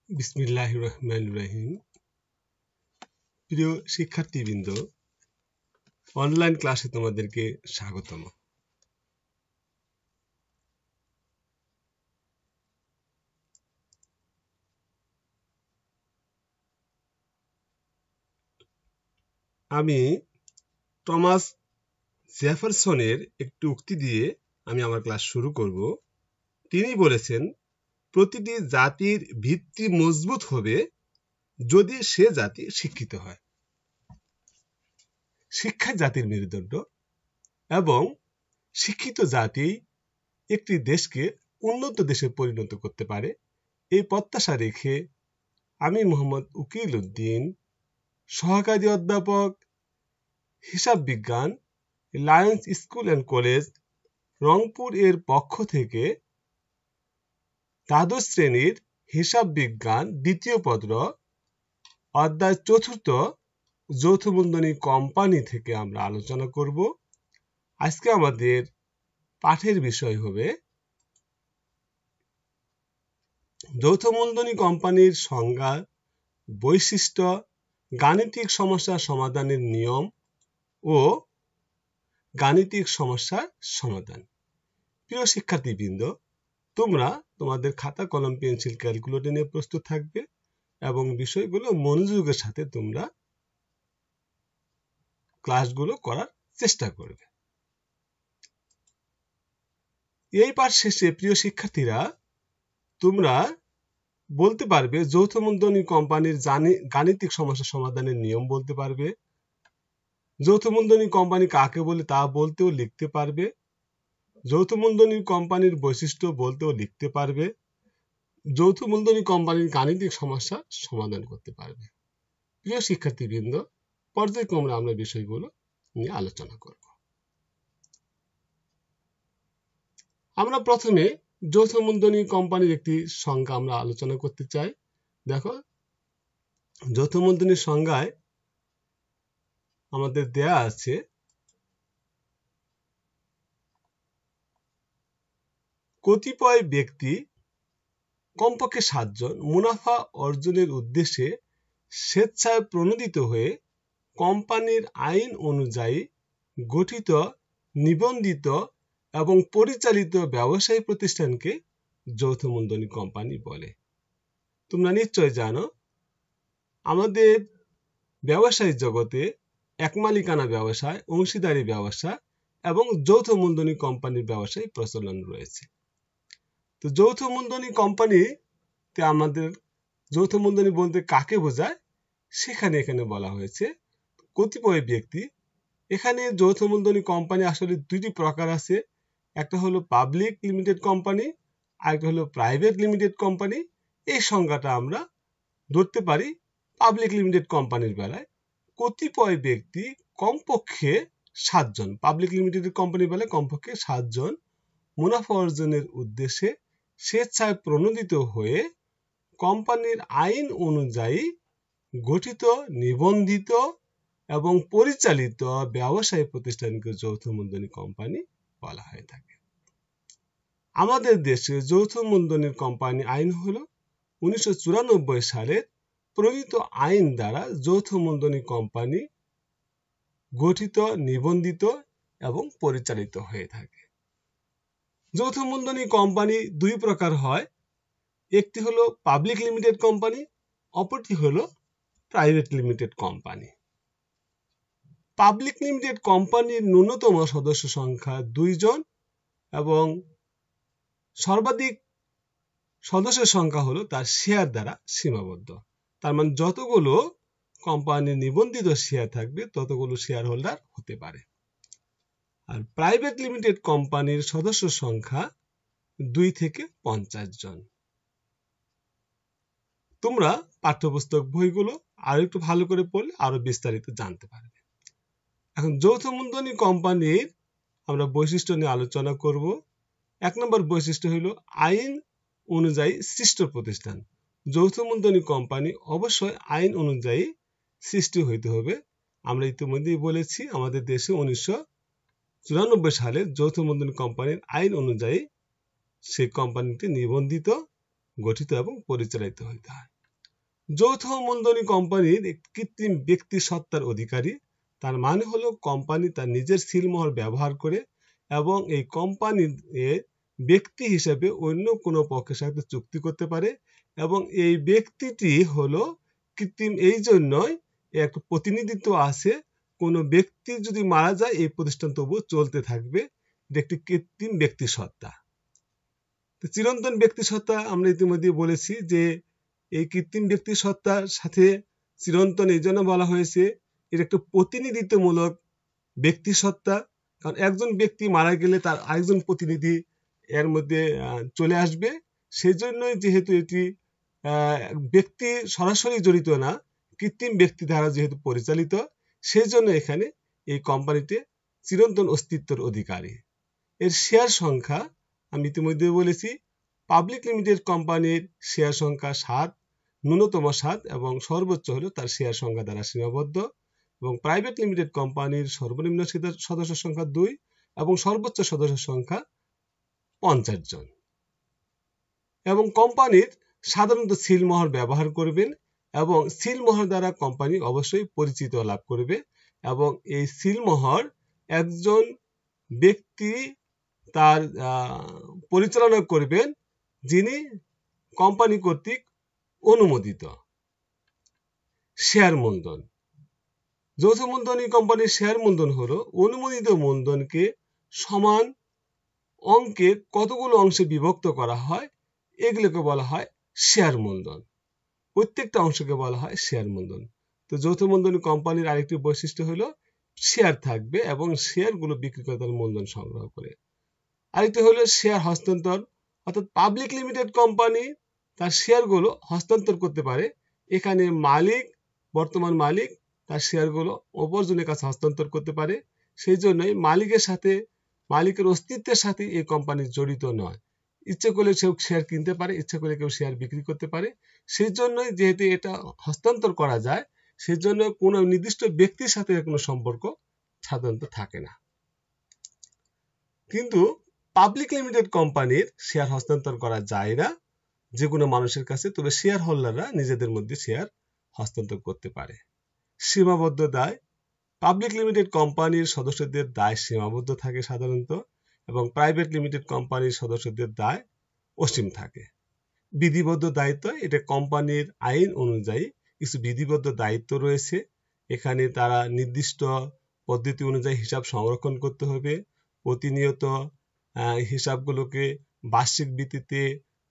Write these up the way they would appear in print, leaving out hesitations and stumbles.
বিসমিল্লাহির রহমানির রহিম। প্রিয় শিক্ষার্থীবৃন্দ, অনলাইন ক্লাসে তোমাদেরকে স্বাগতম। আমি টমাস জেফারসনের একটি উক্তি দিয়ে আমি আমার ক্লাস শুরু করব। তিনি বলেছেন, প্রতিটি জাতির ভিত্তি মজবুত হবে যদি সে জাতি শিক্ষিত হয়। শিক্ষা জাতির মেরুদণ্ড এবং শিক্ষিত জাতি একটি দেশকে উন্নত দেশে পরিণত করতে পারে। এই প্রত্যাশা রেখে আমি মোহাম্মদ উকিল উদ্দিন, সহকারী অধ্যাপক, হিসাব বিজ্ঞান, Lions school and college, Rangpur এর পক্ষ থেকে দ্বাদশ শ্রেণীর হিসাব বিজ্ঞান দ্বিতীয় পত্র অধ্যায় চতুর্থ যৌথ মূলধনী কোম্পানি থেকে আমরা আলোচনা করব। আজকে আমাদের পাঠের বিষয় হবে যৌথ মূলধনী কোম্পানির সংজ্ঞা, বৈশিষ্ট্য, গাণিতিক সমস্যা সমাধানের নিয়ম ও গাণিতিক সমস্যার সমাধান। প্রিয় শিক্ষার্থীবৃন্দ, তোমরা তোমাদের খাতা, কলম, পেন্সিল, ক্যালকুলেটর নিয়ে প্রস্তুত থাকবে এবং বিষয়গুলো মনোযোগের সাথে তোমরা ক্লাসগুলো করার চেষ্টা করবে। এই পাঠ শেষে প্রিয় শিক্ষার্থীরা তোমরা বলতে পারবে যৌথ মূলধনী কোম্পানির গাণিতিক সমস্যা সমাধানের নিয়ম বলতে পারবে, যৌথ মূলধনী কোম্পানি কাকে বলে তা বলতেও লিখতে পারবে, যৌথ মূলধনী কোম্পানির বৈশিষ্ট্য বলতেও লিখতে পারবে, যৌথ মূলধনী কোম্পানির গাণিতিক সমস্যা সমাধান করতে পারবে। প্রিয় শিক্ষার্থীবৃন্দ, পর্যায়ক্রমে আমরা বিষয়গুলো নিয়ে আলোচনা করব। আমরা প্রথমে যৌথ মূলধনী কোম্পানির একটি সংজ্ঞা আমরা আলোচনা করতে চাই। দেখো, যৌথ মূলধনীর সংজ্ঞায় আমাদের দেয়া আছে কতিপয় ব্যক্তি কমপক্ষে 7 জন মুনাফা অর্জনের উদ্দেশ্যে স্বেচ্ছায় প্রণোদিত হয়ে কোম্পানির আইন অনুযায়ী গঠিত, নিবন্ধিত এবং পরিচালিত ব্যবসায়ী প্রতিষ্ঠানকে যৌথ মূলধনী কোম্পানি বলে। তোমরা নিশ্চয় জানো, আমাদের ব্যবসায়ী জগতে একমালিকানা ব্যবসায়, অংশীদারি ব্যবসা এবং যৌথ মূলধনী কোম্পানির ব্যবসায় প্রচলন রয়েছে। তো যৌথ মূলধনী কোম্পানিতে আমাদের যৌথ মূলধনী বলতে কাকে বোঝায় এখানে বলা হয়েছে কতিপয় ব্যক্তি। এখানে যৌথ মূলধনী কোম্পানি আসলে দুটি প্রকার আছে। একটা হলো পাবলিক লিমিটেড কোম্পানি, আর একটা হলো প্রাইভেট লিমিটেড কোম্পানি। এই সংজ্ঞাটা আমরা ধরতে পারি পাবলিক লিমিটেড কোম্পানির বেলায় কতিপয় ব্যক্তি কমপক্ষে 7 জন, পাবলিক লিমিটেড কোম্পানির বেলায় কমপক্ষে 7 জন মুনাফা অর্জনের উদ্দেশ্যে স্বেচ্ছায় প্রণোদিত হয়ে কোম্পানির আইন অনুযায়ী গঠিত, নিবন্ধিত এবং পরিচালিত ব্যবসায়ী প্রতিষ্ঠানকে যৌথ মূলধনী কোম্পানি বলা হয়ে থাকে। আমাদের দেশে যৌথ মূলধনী কোম্পানি আইন হলো 1994 সালের প্রণীত আইন দ্বারা যৌথ মূলধনী কোম্পানি গঠিত, নিবন্ধিত এবং পরিচালিত হয়ে থাকে। যৌথ মূলধনী কোম্পানি দুই প্রকার হয়। একটি হলো পাবলিক লিমিটেড কোম্পানি, অপরটি হলো private limited company. Public limited কোম্পানির ন্যূনতম সদস্য সংখ্যা 2 জন এবং সর্বাধিক সদস্যের সংখ্যা হলো তার শেয়ার দ্বারা সীমাবদ্ধ। তার মানে যতগুলো কোম্পানির নিবন্ধিত শেয়ার থাকবে ততগুলো শেয়ার হোল্ডার হতে পারে। আর প্রাইভেট লিমিটেড কোম্পানির সদস্য সংখ্যা 2 থেকে 50 জন। তোমরা পাঠ্যপুস্তক বইগুলো আরো একটু ভালো করে পড়লে আরো বিস্তারিত জানতে পারবে। এখন যৌথ মূলধনী কোম্পানির আমরা বৈশিষ্ট্য নিয়ে আলোচনা করব। 1 নম্বর বৈশিষ্ট্য হলো আইন অনুযায়ী সৃষ্ট প্রতিষ্ঠান। যৌথ মূলধনী কোম্পানি অবশ্যই আইন অনুযায়ী সৃষ্টি হইতে হবে। আমরা ইতিমধ্যেই বলেছি, আমাদের দেশে 1994 সালে যৌথ মূলধনী কোম্পানির আইন অনুযায়ী সেই কোম্পানিটি নিবন্ধিত, গঠিত এবং পরিচালিত হইতে হয়। যৌথ মূলধনী কোম্পানির কৃত্রিম ব্যক্তি সত্তার অধিকারী, তার মানে হলো কোম্পানি তার নিজের সিলমোহর ব্যবহার করে এবং এই কোম্পানির ব্যক্তি হিসেবে অন্য কোনো পক্ষের সাথে চুক্তি করতে পারে এবং এই ব্যক্তিটি হলো কৃত্রিম, এই জন্যই একটা প্রতিনিধিত্ব আছে। কোনো ব্যক্তি যদি মারা যায় এই প্রতিষ্ঠান তবু চলতে থাকবে, এটা একটি কৃত্রিম ব্যক্তি সত্তা। চিরন্তন ব্যক্তি সত্তা আমরা ইতিমধ্যে বলেছি যে এই কৃত্রিম ব্যক্তি সত্তার সাথে চিরন্তন এই জন্য বলা হয়েছে, এটা একটা প্রতিনিধিত্বমূলক ব্যক্তি সত্তা। কারণ একজন ব্যক্তি মারা গেলে তার আরেকজন প্রতিনিধি এর মধ্যে চলে আসবে, সেই জন্যই যেহেতু এটি ব্যক্তি সরাসরি জড়িত না, কৃত্রিম ব্যক্তি দ্বারা যেহেতু পরিচালিত, সেই জন্য এখানে এই কোম্পানিতে চিরন্তন অস্তিত্বের অধিকারী। এর শেয়ার সংখ্যা আমি ইতিমধ্যে বলেছি, পাবলিক লিমিটেড কোম্পানির শেয়ার সংখ্যা 7, ন্যূনতম 7 এবং সর্বোচ্চ হলো তার শেয়ার সংখ্যা দ্বারা সীমাবদ্ধ, এবং প্রাইভেট লিমিটেড কোম্পানির সর্বনিম্ন সদস্য সংখ্যা 2 এবং সর্বোচ্চ সদস্য সংখ্যা 50 জন। এবং কোম্পানির সাধারণত সিলমোহর ব্যবহার করবেন এবং সিলমোহর দ্বারা কোম্পানি অবশ্যই পরিচিত লাভ করবে এবং এই সিলমোহর একজন ব্যক্তি তার পরিচালনা করবেন যিনি কোম্পানি কর্তৃক অনুমোদিত। শেয়ার মূলধন, যৌথ মূলধনী কোম্পানির শেয়ার মূলধন হলো অনুমোদিত মূলধনকে সমান অঙ্কে কতগুলো অংশে বিভক্ত করা হয়, এগুলোকে বলা হয় শেয়ার মূলধন। প্রত্যেকটা অংশকে বলা হয় শেয়ার মূলধন। তো যৌথ মূলধনী কোম্পানির আরেকটি বৈশিষ্ট্য হলো শেয়ার থাকবে এবং শেয়ারগুলো বিক্রিকর্তার মূলধন সংগ্রহ করে। আরেকটি হলো শেয়ার হস্তান্তর, অর্থাৎ পাবলিক লিমিটেড কোম্পানি তার শেয়ারগুলো হস্তান্তর করতে পারে। এখানে মালিক, বর্তমান মালিক তার শেয়ারগুলো অপরজনের কাছে হস্তান্তর করতে পারে, সেই জন্যই মালিকের অস্তিত্বের সাথে এই কোম্পানি জড়িত নয়। ইচ্ছে করলে কেউ শেয়ার কিনতে পারে, ইচ্ছে করলে কেউ শেয়ার বিক্রি করতে পারে। সেই জন্যই যেহেতু এটা হস্তান্তর করা যায়, সেই জন্য কোনো নির্দিষ্ট ব্যক্তির সাথে কোনো সম্পর্ক সাধারণত থাকে না। কিন্তু পাবলিক লিমিটেড কোম্পানির শেয়ার হস্তান্তর করা যায় না যে কোনো মানুষের কাছে, তবে শেয়ার হোল্ডাররা নিজেদের মধ্যে শেয়ার হস্তান্তর করতে পারে। সীমাবদ্ধ দায়, পাবলিক লিমিটেড কোম্পানির সদস্যদের দায় সীমাবদ্ধ থাকে সাধারণত, এবং প্রাইভেট লিমিটেড কোম্পানির সদস্যদের দায় অসীম থাকে। বিধিবদ্ধ দায়িত্ব, এটা কোম্পানির আইন অনুযায়ী কিছু বিধিবদ্ধ দায়িত্ব রয়েছে। এখানে তারা নির্দিষ্ট পদ্ধতি অনুযায়ী হিসাব সংরক্ষণ করতে হবে, প্রতিনিয়ত হিসাবগুলোকে বার্ষিক ভিত্তিতে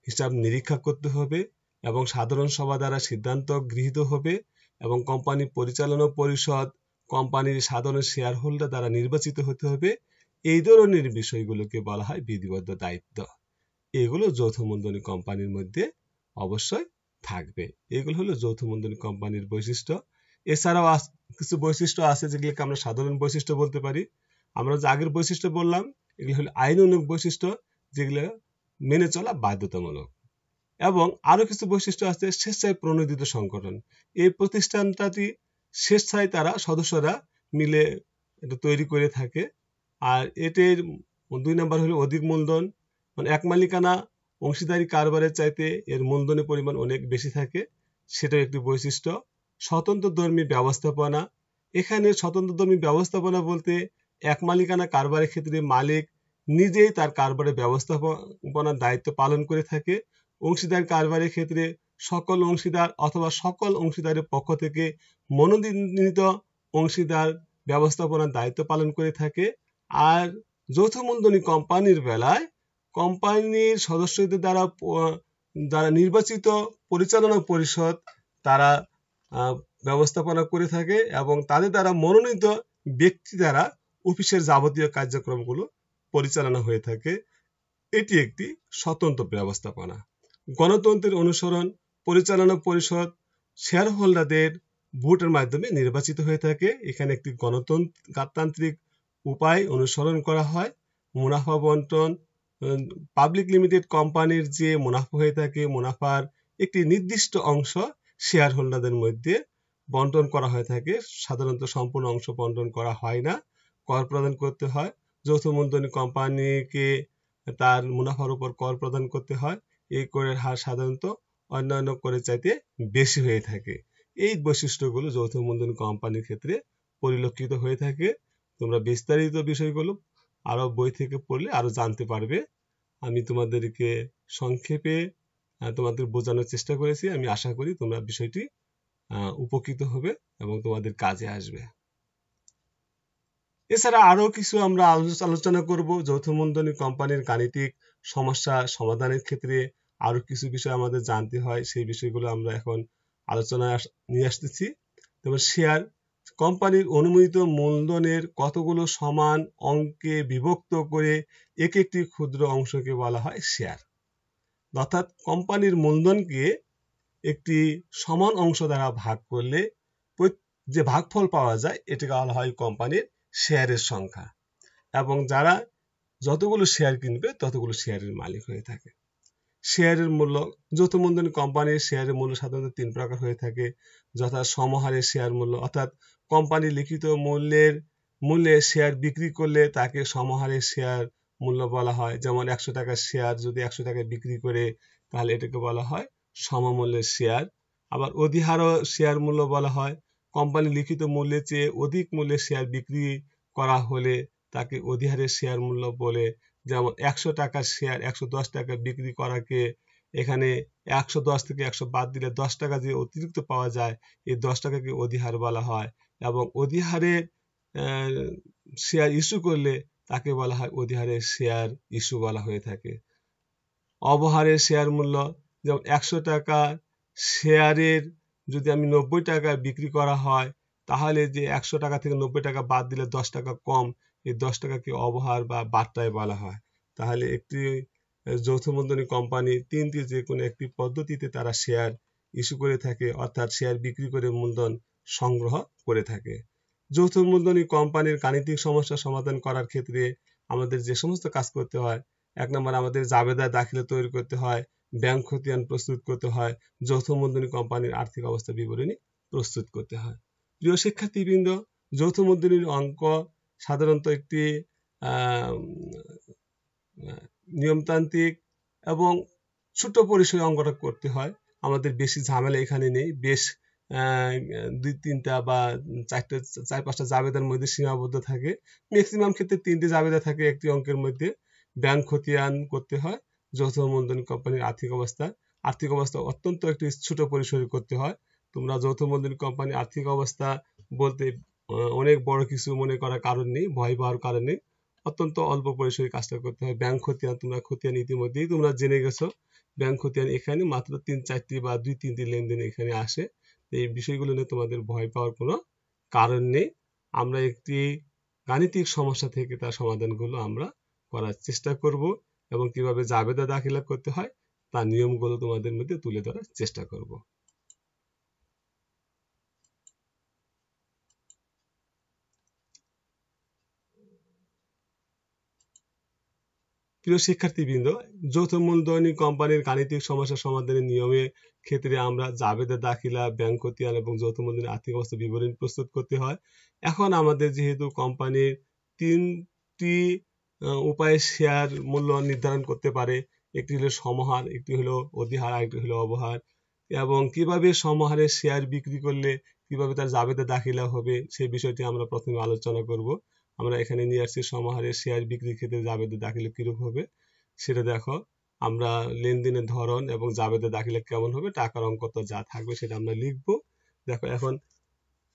হিসাব নিরীক্ষা করতে হবে এবং সাধারণ সভা দ্বারা সিদ্ধান্ত গৃহীত হবে এবং কোম্পানি পরিচালনা পরিষদ কোম্পানির সাধারণ শেয়ার হোল্ডার দ্বারা নির্বাচিত হতে হবে। এই ধরনের বিষয়গুলোকে বলা হয় বিধিবদ্ধ দায়িত্ব। এগুলো যৌথ মূলধনী কোম্পানির মধ্যে অবশ্যই থাকবে। এগুলো হলো যৌথ মূলধনী কোম্পানির বৈশিষ্ট্য। এছাড়াও কিছু বৈশিষ্ট্য আছে যেগুলোকে আমরা সাধারণ বৈশিষ্ট্য বলতে পারি। আমরা যে আগের বৈশিষ্ট্য বললাম এগুলো হলো আইনানুগ বৈশিষ্ট্য, যেগুলো মেনে চলা বাধ্যতামূলক। এবং আরো কিছু বৈশিষ্ট্য আছে স্বেচ্ছায় প্রণোদিত সংগঠন। এই প্রতিষ্ঠানটি স্বেচ্ছায় তারা সদস্যরা মিলে এটা তৈরি করে থাকে। আর এটির 2 নম্বর হলো অধিক মূলধন, মানে এক মালিকানা অংশীদারি কারবারের চাইতে এর মূলধনের পরিমাণ অনেক বেশি থাকে, সেটাও একটি বৈশিষ্ট্য। স্বতন্ত্রধর্মী ব্যবস্থাপনা, এখানে স্বতন্ত্রধর্মী ব্যবস্থাপনা বলতে এক মালিকানা কারবারের ক্ষেত্রে মালিক নিজেই তার কারবারের ব্যবস্থাপনার দায়িত্ব পালন করে থাকে। অংশীদার কারবারের ক্ষেত্রে সকল অংশীদার অথবা সকল অংশীদারের পক্ষ থেকে মনোনীত অংশীদার ব্যবস্থাপনার দায়িত্ব পালন করে থাকে। আর যৌথ মূলধনী কোম্পানির বেলায় কোম্পানির সদস্যদের দ্বারা নির্বাচিত পরিচালনা পরিষদ তারা ব্যবস্থাপনা করে থাকে এবং তাদের দ্বারা মনোনীত ব্যক্তি দ্বারা অফিসের যাবতীয় কার্যক্রমগুলো পরিচালনা হয়ে থাকে। এটি একটি স্বতন্ত্র ব্যবস্থাপনা। গণতন্ত্রের অনুসরণ, পরিচালনা পরিষদ শেয়ার হোল্ডারদের ভোটের মাধ্যমে নির্বাচিত হয়ে থাকে। এখানে একটি গণতান্ত্রিক উপায় অনুসরণ করা হয়। মুনাফা বন্টন, পাবলিক লিমিটেড কোম্পানির যে মুনাফা হয়ে থাকে, মুনাফার একটি নির্দিষ্ট অংশ শেয়ার হোল্ডারদের মধ্যে বন্টন করা হয়ে থাকে। সাধারণত সম্পূর্ণ অংশ বন্টন করা হয় না, কর প্রদান করতে হয়। যৌথ মূলধনী কোম্পানিকে তার মুনাফার উপর কর প্রদান করতে হয়। এই করের হার সাধারণত অন্যান্য করে চাইতে বেশি হয়ে থাকে। এই বৈশিষ্ট্যগুলো যৌথ মূলধনী কোম্পানির ক্ষেত্রে পরিলক্ষিত হয়ে থাকে। তোমরা বিস্তারিত বিষয়গুলো আরো বই থেকে পড়লে আরো জানতে পারবে। আমি তোমাদেরকে সংক্ষেপে তোমাদের বোঝানোর চেষ্টা করেছি। আমি আশা করি তোমরা বিষয়টি উপকৃত হবে এবং তোমাদের কাজে আসবে। এছাড়া আরো কিছু আমরা আলোচনা করব যৌথ মূলধনী কোম্পানির গাণিতিক সমস্যা সমাধানের ক্ষেত্রে আরো কিছু বিষয় আমাদের জানতে হয়, সেই বিষয়গুলো আমরা এখন আলোচনায় নিয়ে আসতেছি। যেমন শেয়ার কোম্পানির অনুমোদিত মূলধনের কতগুলো সমান অঙ্কে বিভক্ত করে একটি ক্ষুদ্র অংশকে বলা হয় শেয়ার। অর্থাৎ কোম্পানির মূলধনকে একটি সমান অংশ দ্বারা ভাগ করলে যে ভাগফল পাওয়া যায় এটাকে বলা হয় কোম্পানির শেয়ারের সংখ্যা, এবং যারা যতগুলো শেয়ার কিনবে ততগুলো শেয়ারের মালিক হয়ে থাকে। শেয়ারের মূল্য যৌথ মূলধনী কোম্পানির শেয়ারের মূল্য সাধারণত 3 প্রকার হয়ে থাকে, যথা সমহারে শেয়ার মূল্য, অর্থাৎ কোম্পানি লিখিত মূল্যে শেয়ার বিক্রি করলে তাকে সমহারে শেয়ার মূল্য বলা হয়। যেমন 100 টাকার শেয়ার যদি 100 টাকায় বিক্রি করে তাহলে এটাকে বলা হয় সমমূল্যের শেয়ার। আবার অধিহার শেয়ার মূল্য বলা হয় কোম্পানি লিখিত মূল্যের চেয়ে অধিক মূল্যে শেয়ার বিক্রি করা হলে তাকে অধিহারের শেয়ার মূল্য বলে। যেমন 100 টাকার শেয়ার 110 টাকা বিক্রি করাকে এখানে 110 থেকে 100 বাদ দিলে 10 টাকা যে অতিরিক্ত পাওয়া যায় এই 10 টাকাকে অধিহার বলা হয়, এবং অধিহারের শেয়ার ইস্যু করলে তাকে বলা হয় অধিহারের শেয়ার ইস্যু বলা হয়ে থাকে। অবহারের শেয়ার মূল্য যেমন 100 টাকা শেয়ারের যদি আমি 90 টাকায় বিক্রি করা হয় তাহলে যে 100 টাকা থেকে 90 টাকা বাদ দিলে 10 টাকা কম, এই 10 টাকাকে অবহার বা বাট্টায় বলা হয়। তাহলে একটি যৌথ মূলধনী কোম্পানি তিনটি যে কোনো একটি পদ্ধতিতে তারা শেয়ার ইস্যু করে থাকে, অর্থাৎ শেয়ার বিক্রি করে মূলধন সংগ্রহ করে থাকে। যৌথ মূলধনী কোম্পানির গাণিতিক সমস্যা সমাধান করার ক্ষেত্রে আমাদের যে সমস্ত কাজ করতে হয়, 1 নম্বর আমাদের জাবেদা দাখিলা তৈরি করতে হয়, ব্যাংক খতিয়ান প্রস্তুত করতে হয়, যৌথ মূলধনী কোম্পানির আর্থিক অবস্থা বিবরণী প্রস্তুত করতে হয়। প্রিয় শিক্ষার্থীবৃন্দ, যৌথ মূলধনীর অঙ্ক সাধারণত একটি নিয়মতান্ত্রিক এবং ছোট পরিসরে অঙ্কটা করতে হয়। আমাদের বেশি ঝামেলা এখানে নেই, বেশ 2-3টা বা 4-5টা জাবেদার মধ্যে সীমাবদ্ধ থাকে। ম্যাক্সিমাম ক্ষেত্রে 3টে জাবেদা থাকে একটি অঙ্কের মধ্যে। ব্যাংক খতিয়ান করতে হয়, যৌথ মূলধনী কোম্পানির আর্থিক অবস্থা অত্যন্ত একটি ছোট পরিসরে করতে হয়। তোমরা যৌথ মূলধনী কোম্পানির আর্থিক অবস্থা বলতে অনেক বড় কিছু মনে করার কারণ নেই, ভয় পাওয়ার কারণ নেই, অত্যন্ত অল্প পরিসরে কাজটা করতে হয়। ব্যাংক খতিয়ান তোমরা ইতিমধ্যেই তোমরা জেনে গেছো। ব্যাংক খতিয়ান এখানে মাত্র 3-4টি বা 2-3টি লেনদেন এখানে আসে। এই বিষয়গুলো নিয়ে তোমাদের ভয় পাওয়ার কোনো কারণ নেই। আমরা একটি গাণিতিক সমস্যা থেকে তার সমাধানগুলো আমরা করার চেষ্টা করব, এবং কিভাবে জাবেদা দাখিলা করতে হয় তার নিয়মগুলো তোমাদের মধ্যে তুলে ধরার চেষ্টা করব। প্রিয় শিক্ষার্থীবৃন্দ, যৌথ মূলধনী কোম্পানির গাণিতিক সমস্যা সমাধানের নিয়মের ক্ষেত্রে আমরা জাবেদা দাখিলা, ব্যাংক খতিয়ান এবং যৌথ মূলধনী আর্থিক অবস্থা বিবরণী প্রস্তুত করতে হয়। এখন আমাদের যেহেতু কোম্পানির 3টি উপায়ে শেয়ার মূল্য নির্ধারণ করতে পারে, একটি হলো সমহার, একটি হলো অধিহার, আরেকটি হলো অবহার, এবং কিভাবে সমহারে শেয়ার বিক্রি করলে কিভাবে তার জাবেদা দাখিলা হবে সেই বিষয়টি আমরা প্রথমে আলোচনা করব। আমরা এখানে নিয়ে আসছি সমহারে শেয়ার বিক্রির ক্ষেত্রে জাবেদা দাখিলা কিরূপ হবে সেটা দেখো। আমরা লেনদেনের ধরন এবং জাবেদা দাখিলা কেমন হবে, টাকার অঙ্ক তো যা থাকবে সেটা আমরা লিখবো। দেখো এখন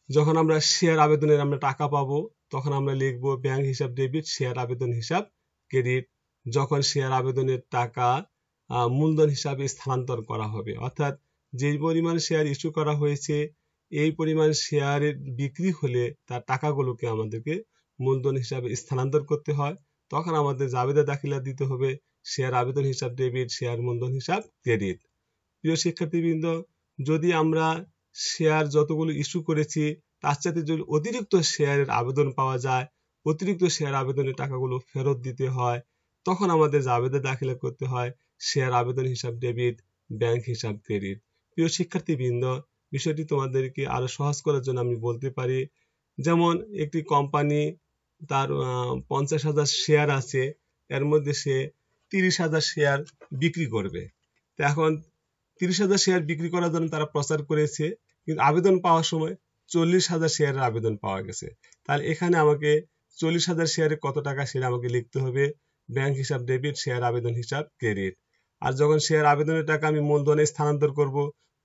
যখন আমরা শেয়ার আবেদনের আমরা টাকা পাবো তখন আমরা লিখবো ব্যাংক হিসাব ডেবিট, শেয়ার আবেদন হিসাব ক্রেডিট। যখন শেয়ার আবেদনের টাকা মূলধন হিসাবে স্থানান্তর করা হবে, অর্থাৎ যে পরিমাণ শেয়ার ইস্যু করা হয়েছে এই পরিমাণ শেয়ারের বিক্রি হলে তার টাকাগুলোকে আমাদেরকে মূলধন হিসাবে স্থানান্তর করতে হয়, তখন আমাদের জাবেদা দাখিলা দিতে হবে শেয়ার আবেদন হিসাব ডেবিট, শেয়ার মূলধন হিসাব ক্রেডিট। প্রিয় শিক্ষার্থীবৃন্দ, যদি আমরা শেয়ার যতগুলো ইস্যু করেছি তার সাথে যদি অতিরিক্ত শেয়ারের আবেদন পাওয়া যায়, অতিরিক্ত শেয়ার আবেদনের টাকাগুলো ফেরত দিতে হয়, তখন আমাদের জাবেদা দাখিলা করতে হয় শেয়ার আবেদন হিসাব ডেবিট, ব্যাংক হিসাব ক্রেডিট। প্রিয় শিক্ষার্থীবৃন্দ, বিষয়টি তোমাদেরকে আরো সহজ করার জন্য আমি বলতে পারি, যেমন একটি কোম্পানি তার 50,000 শেয়ার আছে, এর মধ্যে সে 30,000 শেয়ার বিক্রি করবে। এখন 30,000 শেয়ার বিক্রি করার জন্য তারা প্রচার করেছে, কিন্তু আবেদন পাওয়ার সময় 40,000 শেয়ারের আবেদন পাওয়া গেছে। তাহলে এখানে আমাকে 40,000 শেয়ারে কত টাকা সেটা আমাকে লিখতে হবে, ব্যাংক হিসাব ডেবিট, শেয়ার আবেদন হিসাব ক্রেডিট। আর যখন শেয়ার আবেদনের টাকা আমি মূলধনে স্থানান্তর করব,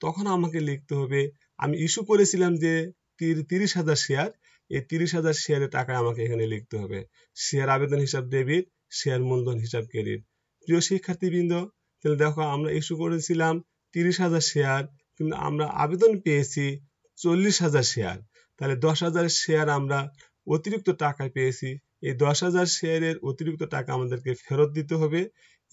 তখন আমাকে লিখতে হবে আমি ইস্যু করেছিলাম যে 30,000 শেয়ার, এই 30,000 শেয়ারের টাকা আমাকে এখানে লিখতে হবে, শেয়ার আবেদন হিসাব ডেবিট, শেয়ার মূলধন হিসাব ক্রেডিট। প্রিয় শিক্ষার্থীবৃন্দ, তাহলে দেখো আমরা ইস্যু করেছিলাম 30,000 শেয়ার, কিন্তু আমরা আবেদন পেয়েছি 40,000 শেয়ার। তাহলে 10,000 শেয়ার আমরা অতিরিক্ত টাকা পেয়েছি। এই 10,000 শেয়ারের অতিরিক্ত টাকা আমাদেরকে ফেরত দিতে হবে।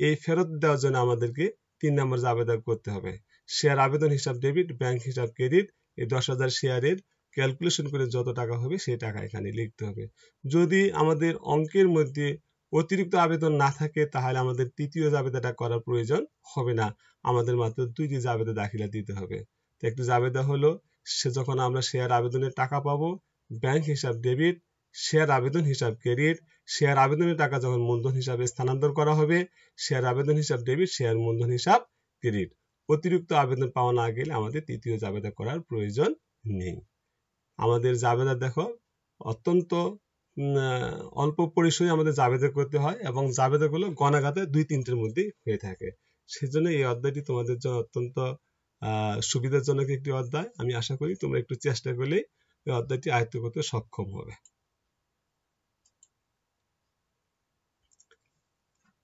এই ফেরত দেওয়ার জন্য আমাদেরকে 3 নম্বর আবেদন করতে হবে, শেয়ার আবেদন হিসাব ডেবিট, ব্যাংক হিসাব ক্রেডিট। এই 10,000 শেয়ারের ক্যালকুলেশন করে যত টাকা হবে সেই টাকা এখানে লিখতে হবে। যদি আমাদের অঙ্কের মধ্যে অতিরিক্ত আবেদন না থাকে, তাহলে আমাদের তৃতীয় জাবেদাটা করার প্রয়োজন হবে না, আমাদের মাত্র 2টি জাবেদা দাখিলা দিতে হবে। তো একটি জাবেদা হলো সে যখন আমরা শেয়ার আবেদনের টাকা পাবো, ব্যাংক হিসাব ডেবিট, শেয়ার আবেদন হিসাব ক্রেডিট, শেয়ার আবেদনের টাকা যখন মূলধন হিসাবে স্থানান্তর করা হবে, শেয়ার আবেদন হিসাব ডেবিট, শেয়ার মূলধন হিসাব ক্রেডিট। অতিরিক্ত আবেদন পাওয়া না গেলে আমাদের তৃতীয় জাবেদা করার প্রয়োজন নেই। আমাদের জাবেদা দেখো অত্যন্ত অল্প পরিসরে আমাদের জাবেদা করতে হয়, এবং জাবেদাগুলো গণাগাতে 2-3টের মধ্যেই হয়ে থাকে। সেজন্য এই অধ্যায়টি তোমাদের জন্য অত্যন্ত সুবিধাজনক একটি অধ্যায়। আমি আশা করি তোমরা একটু চেষ্টা করলে এই অধ্যায়টি আয়ত্ত করতে সক্ষম হবে।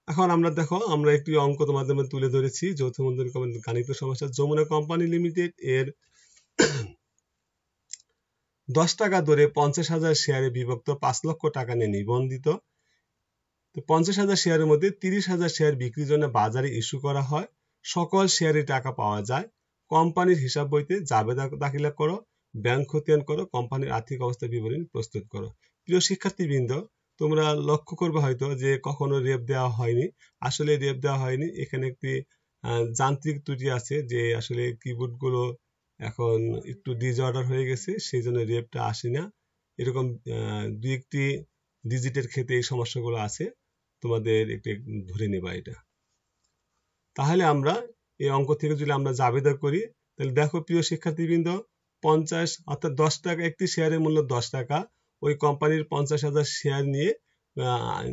এখন আমরা দেখো আমরা একটি অঙ্ক তোমাদের মধ্যে তুলে ধরেছি, যৌথ মূলধনী গাণিত সমস্যা। যমুনা কোম্পানি লিমিটেড এর 10 টাকা দরে 50,000 শেয়ারে বিভক্ত 5 লক্ষ টাকা নিয়ে নিবন্ধিত। তো 50,000 শেয়ারের মধ্যে 30,000 শেয়ার বিক্রির জন্য বাজারে ইস্যু করা হয়। সকল শেয়ারে টাকা পাওয়া যায়। কোম্পানির হিসাব বইতে জাবেদা দাখিলা করো, ব্যাংক খতিয়ান করো, কোম্পানির আর্থিক অবস্থা বিবরণী প্রস্তুত করো। প্রিয় শিক্ষার্থীবৃন্দ, তোমরা লক্ষ্য করবে হয়তো যে কখনো রেপ দেওয়া হয়নি। আসলে রেপ দেওয়া হয়নি, এখানে একটি যান্ত্রিক ত্রুটি আছে, যে আসলে কিবোর্ডগুলো এখন একটু ডিসঅর্ডার হয়ে গেছে, সেই জন্য রেপটা আসে না। এরকম 2-1টি ডিজিটের ক্ষেত্রে এই সমস্যাগুলো আছে, তোমাদের একটু ধরে নেবা এটা। তাহলে আমরা এই অঙ্ক থেকে যদি আমরা জাবেদা করি, তাহলে দেখো প্রিয় শিক্ষার্থীবৃন্দ, 50 অর্থাৎ 10 টাকা, একটি শেয়ারের মূল্য 10 টাকা, ওই কোম্পানির 50,000 শেয়ার নিয়ে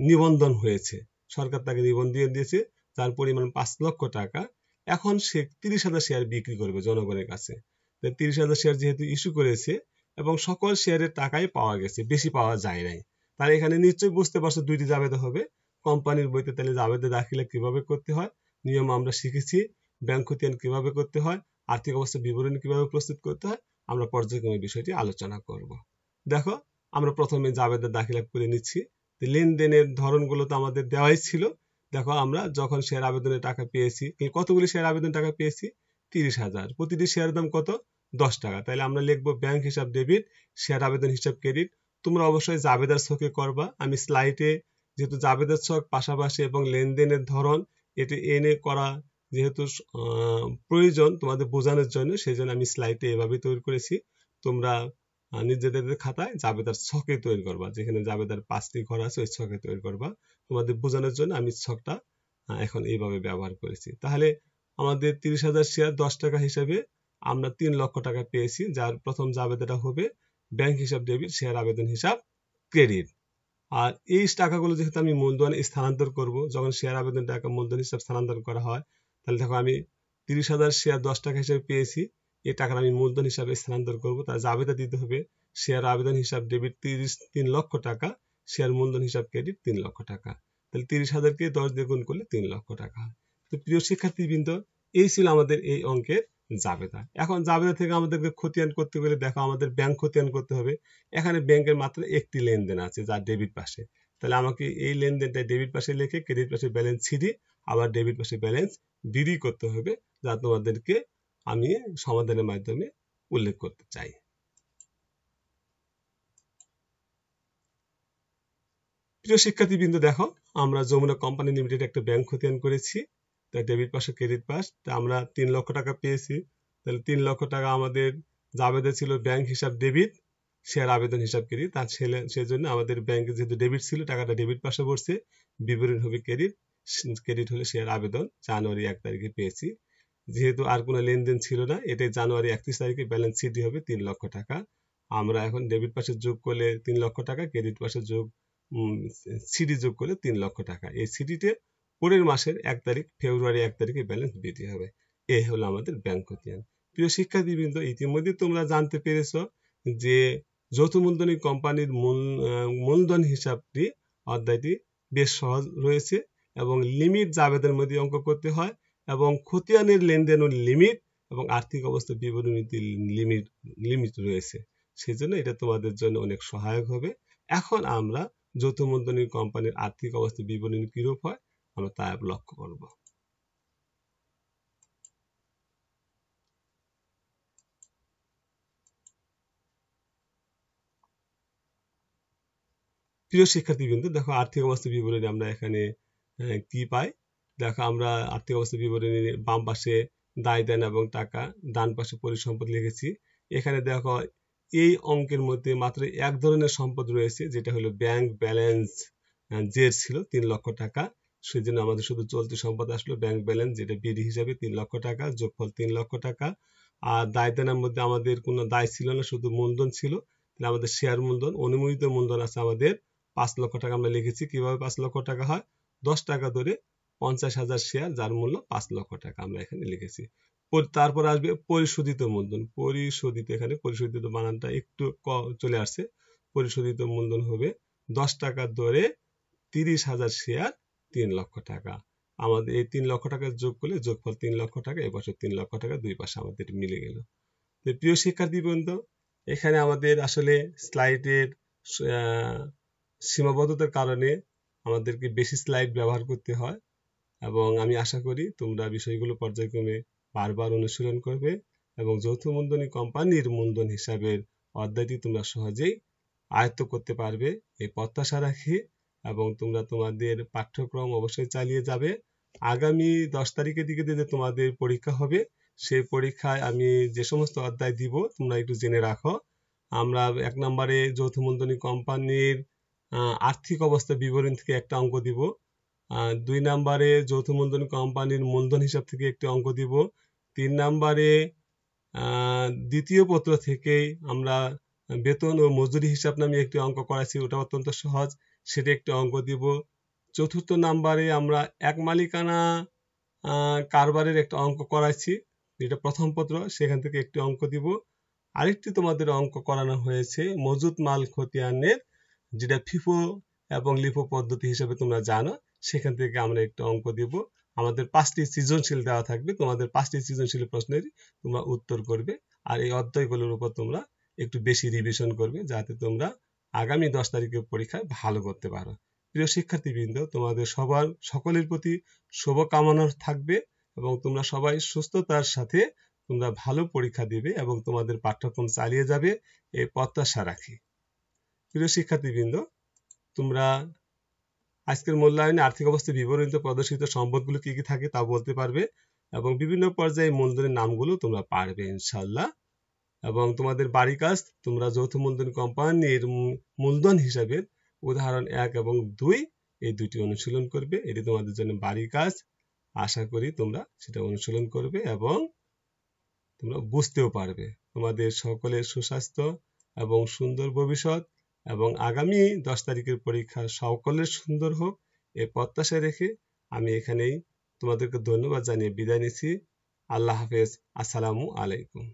নিবন্ধন হয়েছে, সরকার তাকে নিবন্ধন দিয়েছে, তার পরিমাণ 5 লক্ষ টাকা। এখন সে 30,000 শেয়ার বিক্রি করবে জনগণের কাছে। 30,000 শেয়ার যেহেতু ইস্যু করেছে এবং সকল শেয়ারের টাকাই পাওয়া গেছে, বেশি পাওয়া যায় নাই, তাহলে এখানে নিশ্চয়ই বুঝতে পারছো 2টি জাবেদা হবে। কোম্পানির বইতে তাহলে জাবেদা দাখিলা কিভাবে করতে হয় নিয়ম আমরা শিখেছি, ব্যাংক খতিয়ান কিভাবে করতে হয়, আর্থিক অবস্থা বিবরণী কিভাবে প্রস্তুত করতে হয়, আমরা পর্যায়ক্রমে বিষয়টি আলোচনা করব। দেখো আমরা প্রথমে জাবেদা দাখিলা করে নিচ্ছি। লেনদেনের ধরনগুলো তো আমাদের দেওয়াই ছিল। দেখো আমরা যখন শেয়ার আবেদনের টাকা পেয়েছি, কতগুলি শেয়ার আবেদন টাকা পেয়েছি? 30,000। প্রতিটি শেয়ার দাম কত? 10 টাকা। তাহলে আমরা লিখবো ব্যাংক হিসাব ডেবিট, শেয়ার আবেদন হিসাব ক্রেডিট। তোমরা অবশ্যই জাবেদার ছকে করবা। আমি স্লাইডে যেহেতু জাবেদার ছক পাশাপাশি এবং লেনদেনের ধরন এটি এনে করা যেহেতু প্রয়োজন তোমাদের বোঝানোর জন্য, সেই জন্য আমি স্লাইডে এভাবে তৈরি করেছি। তোমরা নিজেদের খাতায় জাবেদার ছকে তৈরি করবা, যেখানে জাবেদার 5টি ঘর আছে ওই ছকে তৈরি করবা। তোমাদের বোঝানোর জন্য আমি ছকটা এখন এইভাবে ব্যবহার করেছি। তাহলে আমাদের 30,000 শেয়ার 10 টাকা হিসাবে আমরা 3 লক্ষ টাকা পেয়েছি, যার প্রথম জাবেদাটা হবে ব্যাংক হিসাব ডেবিট, শেয়ার আবেদন হিসাব ক্রেডিট। আর এই টাকাগুলো যেহেতু আমি মূলধনে স্থানান্তর করব, যখন শেয়ার আবেদন টাকা মূলধন হিসাব স্থানান্তর করা হয়, তাহলে দেখো আমি 30,000 শেয়ার 10 টাকা হিসেবে পেয়েছি, এই টাকাটা আমি মূলধন হিসাবে স্থানান্তর করব। তার জাবেদা দিতে হবে শেয়ার আবেদন হিসাব ডেবিট 3 লক্ষ টাকা, শেয়ার মূলধন হিসাব ক্রেডিট 3 লক্ষ টাকা। তাহলে 30,000কে 10 দিয়ে গুণ করলে 3 লক্ষ টাকা। তো প্রিয় শিক্ষার্থীবৃন্দ, এই ছিল আমাদের এই অঙ্কের জাবেদা। এখন জাবেদা থেকে আমাদেরকে খতিয়ান করতে গেলে দেখো আমাদের ব্যাংক খতিয়ান করতে হবে। এখানে ব্যাংকের মাত্র একটি লেনদেন আছে, যা ডেবিট পাশে। তাহলে আমাকে এই লেনদেনটা ডেবিট পাশে লিখে ক্রেডিট পাশে ব্যালেন্স সিডি, আবার ডেবিট পাশে ব্যালেন্স ডিডি করতে হবে, যা তোমাদেরকে আমি সমাধানের মাধ্যমে উল্লেখ করতে চাই। প্রিয় শিক্ষার্থীবৃন্দ, দেখো আমরা যমুনা কোম্পানি লিমিটেড একটা ব্যাংক খতিয়ান করেছি। তাই ডেবিট পাশে ক্রেডিট পাশ, তা আমরা 3 লক্ষ টাকা পেয়েছি। তাহলে 3 লক্ষ টাকা আমাদের জাবেদা ছিল ব্যাংক হিসাব ডেবিট, শেয়ার আবেদন হিসাব ক্রেডিট। তার সেই জন্য আমাদের ব্যাংকে যেহেতু ডেবিট ছিল, টাকাটা ডেবিট পাশে পড়ছে, বিবরণ হবে ক্রেডিট। ক্রেডিট হলে শেয়ার আবেদন জানুয়ারি 1 তারিখে পেয়েছি। যেহেতু আর কোনো লেনদেন ছিল না, এটাই জানুয়ারি 31 তারিখে ব্যালেন্স শিটই হবে 3 লক্ষ টাকা। আমরা এখন ডেবিট পাশে যোগ করলে 3 লক্ষ টাকা, ক্রেডিট পাশে সিডি যোগ করলে 3 লক্ষ টাকা। এই সিডিতে পরের মাসের 1 তারিখ ফেব্রুয়ারি 1 তারিখে ব্যালেন্স বৃদ্ধি হবে। এই হলো আমাদের ব্যাংক খতিয়ান। প্রিয় শিক্ষার্থীবৃন্দ, ইতিমধ্যে তোমরা জানতে পেরেছো যে যৌথ মূলধনী কোম্পানির মূলধন হিসাবটি অধ্যায়টি বেশ সহজ রয়েছে এবং লিমিট জাবেদের মধ্যে অঙ্ক করতে হয় এবং খতিয়ানের লেনদেন ও লিমিট এবং আর্থিক অবস্থা বিবরণীতে লিমিট রয়েছে। সেজন্য এটা তোমাদের জন্য অনেক সহায়ক হবে। এখন আমরা যৌথ মূলধনী কোম্পানির আর্থিক অবস্থা বিবরণী কিরূপ হয় আমরা তা লক্ষ্য করব। প্রিয় শিক্ষার্থীবৃন্দ, দেখো আর্থিক অবস্থা বিবরণী আমরা এখানে কি পাই। দেখো আমরা আর্থিক অবস্থা বিবরণী বাম পাশে দায় দেন এবং টাকা, ডান পাশে পরিসম্পদ লিখেছি। এখানে দেখো এই অঙ্কের মধ্যে মাত্র এক ধরনের সম্পদ রয়েছে, যেটা হলো ব্যাংক ব্যালেন্স জের ছিল 3 লক্ষ টাকা। সেজন্য আমাদের শুধু চলতি সম্পদ আসলো ব্যাংক ব্যালেন্স, যেটা বিডি হিসাবে 3 লক্ষ টাকা, যোগফল 3 লক্ষ টাকা। আর দায় দেনার মধ্যে আমাদের কোনো দায় ছিল না, শুধু মূলধন ছিল। তাহলে আমাদের শেয়ার মূলধন, অনুমোদিত মূলধন আছে আমাদের 5 লক্ষ টাকা। আমরা লিখেছি কিভাবে 5 লক্ষ টাকা হয়, 10 টাকা ধরে 50,000 শেয়ার, যার মূল্য 5 লক্ষ টাকা আমরা এখানে লিখেছি। তারপর আসবে পরিশোধিত মূলধন। পরিশোধিত, এখানে পরিশোধিত বানানটা একটু চলে আসছে। পরিশোধিত মূলধন হবে 10 টাকা ধরে 30,000 শেয়ার, 3 লক্ষ টাকা। আমাদের এই 3 লক্ষ টাকা যোগ করলে যোগফল 3 লক্ষ টাকা, এবছর 3 লক্ষ টাকা দুই পাশে আমাদের মিলে গেল। তো প্রিয় শিক্ষার্থীবৃন্দ, এখানে আমাদের আসলে স্লাইডের সীমাবদ্ধতার কারণে আমাদেরকে বেশি স্লাইড ব্যবহার করতে হয় এবং আমি আশা করি তোমরা বিষয়গুলো পর্যায়ক্রমে বারবার অনুশীলন করবে এবং যৌথ মূলধনী কোম্পানির মূলধন হিসাবের অধ্যায়টি তোমরা সহজেই আয়ত্ত করতে পারবে এই প্রত্যাশা রাখি এবং তোমরা তোমাদের পাঠ্যক্রম অবশ্যই চালিয়ে যাবে। আগামী 10 তারিখের দিকে যে তোমাদের পরীক্ষা হবে, সেই পরীক্ষায় আমি যে সমস্ত অধ্যায় দিব তোমরা একটু জেনে রাখো। আমরা 1 নম্বরে যৌথ মূলধনী কোম্পানির আর্থিক অবস্থা বিবরণ থেকে একটা অঙ্ক দিব। 2 নম্বরে যৌথ মূলধনী কোম্পানির মূলধন হিসাব থেকে একটি অঙ্ক দিব। 3 নম্বরে দ্বিতীয় পত্র থেকেই আমরা বেতন ও মজুরি হিসাব নামে একটি অঙ্ক করাইছি, ওটা অত্যন্ত সহজ, সেটা একটি অঙ্ক দিব। 4র্থ নম্বরে আমরা এক মালিকানা কারবারের একটা অঙ্ক করাইছি, যেটা প্রথম পত্র, সেখান থেকে একটি অঙ্ক দিব। আরেকটি তোমাদের অঙ্ক করানো হয়েছে মজুত মাল খতিয়ানের, যেটা ফিফো এবং লিফো পদ্ধতি হিসেবে তোমরা জানো, সেখান থেকে আমরা একটু অঙ্ক দিব। আমাদের 5টি সৃজনশীল দেওয়া থাকবে, তোমাদের 5টি সৃজনশীল প্রশ্নের তোমরা উত্তর করবে আর এই অধ্যায়গুলোর উপর তোমরা একটু বেশি রিভিশন করবে, যাতে তোমরা আগামী 10 তারিখের পরীক্ষায় ভালো করতে পারো। প্রিয় শিক্ষার্থীবৃন্দ, তোমাদের সকলের প্রতি শুভকামনা থাকবে এবং তোমরা সবাই সুস্থতার সাথে তোমরা ভালো পরীক্ষা দিবে এবং তোমাদের পাঠ্যক্রম চালিয়ে যাবে এই প্রত্যাশা রাখি। প্রিয় শিক্ষার্থীবৃন্দ, তোমরা আজকের মূল্যায়নে আর্থিক অবস্থা বিবরণীতে প্রদর্শিত সম্পদগুলো কি কি থাকে তা বলতে পারবে এবং বিভিন্ন পর্যায়ে মূলধনের নামগুলো তোমরা পারবে ইনশাআল্লাহ। এবং তোমাদের বাড়ি কাজ, তোমরা যৌথ মূলধনী কোম্পানির মূলধন হিসাবে উদাহরণ 1 এবং 2 এই দুটি অনুশীলন করবে। এটি তোমাদের জন্য বাড়ি কাজ। আশা করি তোমরা সেটা অনুশীলন করবে এবং তোমরা বুঝতেও পারবে। তোমাদের সকলের সুস্বাস্থ্য এবং সুন্দর ভবিষ্যৎ এবং আগামী 10 তারিখের পরীক্ষা সকলের সুন্দর হোক এই প্রত্যাশা রেখে আমি এখানেই তোমাদেরকে ধন্যবাদ জানিয়ে বিদায় নিচ্ছি। আল্লাহ হাফেজ। আসসালামু আলাইকুম।